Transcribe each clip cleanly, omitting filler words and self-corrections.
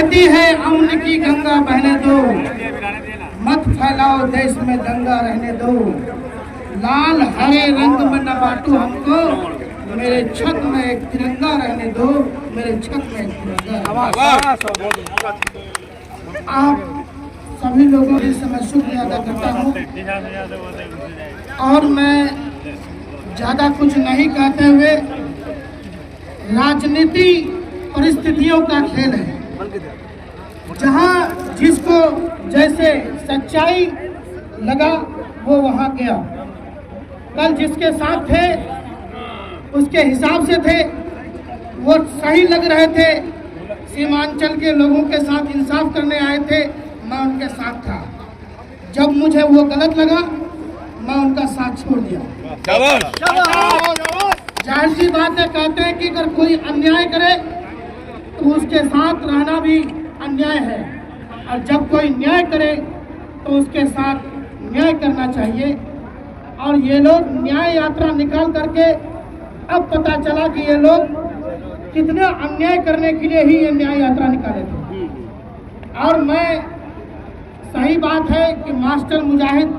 बहती है अमन की गंगा बहने दो, मत फैलाओ देश में दंगा रहने दो। लाल हरे रंग में न बांटो हमको, मेरे छत में एक तिरंगा रहने दो, मेरे छत में एक तिरंगा। आप सभी लोगों के समय शुक्रिया अदा करता हूँ और मैं ज्यादा कुछ नहीं कहते हुए, राजनीति परिस्थितियों का खेल है, जहाँ जिसको जैसे सच्चाई लगा वो वहाँ गया। कल जिसके साथ थे उसके हिसाब से थे, वो सही लग रहे थे, सीमांचल के लोगों के साथ इंसाफ करने आए थे, मैं उनके साथ था। जब मुझे वो गलत लगा मैं उनका साथ छोड़ दिया। जाहिर सी बात है, कहते हैं कि अगर कोई अन्याय करे तो उसके साथ रहना भी अन्याय है, और जब कोई न्याय करे तो उसके साथ न्याय करना चाहिए। और ये लोग न्याय यात्रा निकाल करके अब पता चला कि ये लोग कितना अन्याय करने के लिए ही ये न्याय यात्रा निकाले थे। और मैं सही बात है कि मास्टर मुजाहिद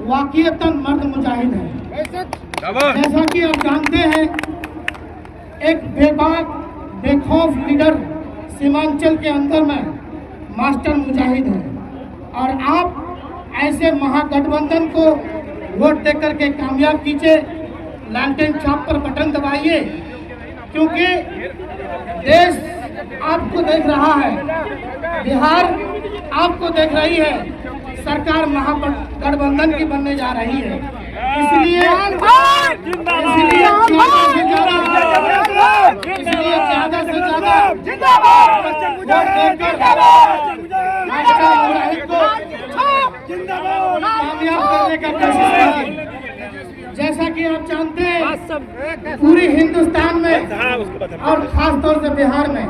वाकईतन मर्द मुजाहिद है। जैसा कि आप जानते हैं, एक बेबाक बेखौफ लीडर सीमांचल के अंदर में मास्टर मुजाहिद है। और आप ऐसे महागठबंधन को वोट देकर के कामयाब कीजिए, लालटेन छाप पर बटन दबाइए, क्योंकि देश आपको देख रहा है, बिहार आपको देख रही है, सरकार महागठबंधन की बनने जा रही है। इसलिए ज्यादा से ज्यादा जैसा कि आप जानते हैं, पूरी हिंदुस्तान में और खास तौर से बिहार में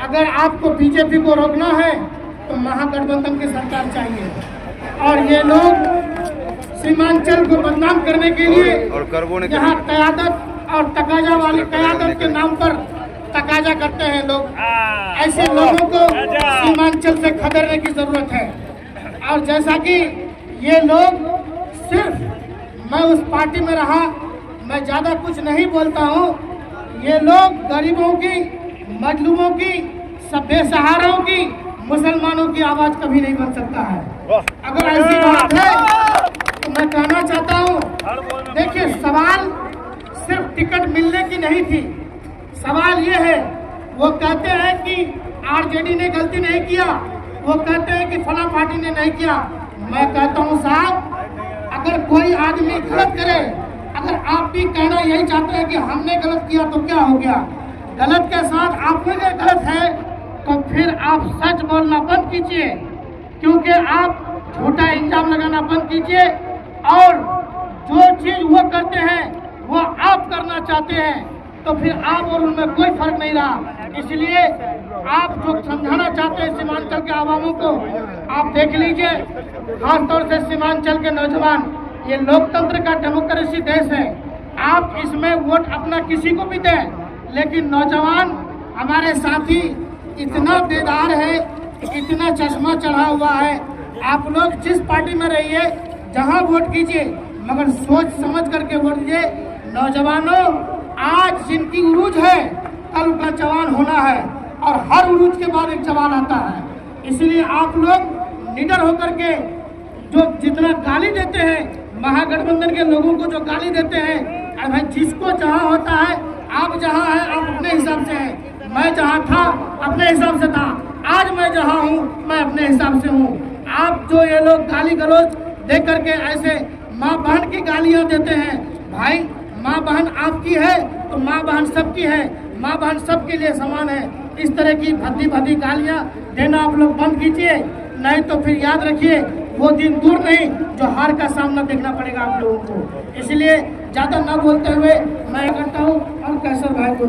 अगर आपको बीजेपी को रोकना है तो महागठबंधन की सरकार चाहिए। और ये लोग सीमांचल को बदनाम करने के लिए यहाँ कयादत और तकाजा वाली कयादत के नाम पर तकाजा करते हैं लोग। ऐसे लोगों को सीमांचल से खदेड़ने की जरूरत है। और जैसा कि ये लोग, सिर्फ मैं उस पार्टी में रहा, मैं ज्यादा कुछ नहीं बोलता हूँ, ये लोग गरीबों की, मजलूमों की, सब बेसहाराओं की, मुसलमानों की आवाज कभी नहीं बन सकता है। अगर ऐसी बात है तो मैं कहना चाहता हूँ, देखिए सवाल सिर्फ टिकट मिलने की नहीं थी, सवाल ये है, वो कहते हैं कि आरजेडी ने गलती नहीं किया, वो कहते हैं कि फला पार्टी ने नहीं किया। मैं कहता हूँ साहब, अगर कोई आदमी गलत करे, अगर आप भी कहना यही चाहते हैं कि हमने गलत किया तो क्या हो गया, गलत के साथ आपने गलत है तो फिर आप सच बोलना बंद कीजिए, क्योंकि आप झूठा इल्जाम लगाना बंद कीजिए। और जो चीज वो करते हैं वो आप करना चाहते हैं, तो फिर आप और उनमें कोई फर्क नहीं रहा। इसलिए आप जो समझाना चाहते हैं सीमांचल के आवामों को, आप देख लीजिए, खासतौर से सीमांचल के नौजवान, ये लोकतंत्र का डेमोक्रेसी देश है, आप इसमें वोट अपना किसी को भी दें, लेकिन नौजवान हमारे साथी इतना बेदार है, इतना चश्मा चढ़ा हुआ है। आप लोग जिस पार्टी में रहिए, जहां वोट कीजिए, मगर सोच समझ करके वोट दीजिए। नौजवानों, आज जिनकी उरूज है कल उनका जवान होना है, और हर उरूज के बाद एक जवान आता है। इसलिए आप लोग निडर होकर के जो जितना गाली देते हैं, महागठबंधन के लोगों को जो गाली देते हैं, अरे भाई जिसको जहाँ होता है, आप जहाँ हैं आप अपने हिसाब से हैं, मैं जहाँ था अपने हिसाब से था, आज मैं जहाँ हूँ मैं अपने हिसाब से हूँ। आप जो ये लोग गाली गलौज दे करके ऐसे माँ बहन की गालियाँ देते हैं, भाई माँ बहन आपकी है तो माँ बहन सबकी है, माँ बहन सबके लिए समान है। इस तरह की भद्दी भद्दी गालियाँ देना आप लोग बंद कीजिए, नहीं तो फिर याद रखिए वो दिन दूर नहीं जो हार का सामना देखना पड़ेगा आप लोगों को। इसलिए ज्यादा न बोलते हुए मैं करता हूँ और कैसर भाई को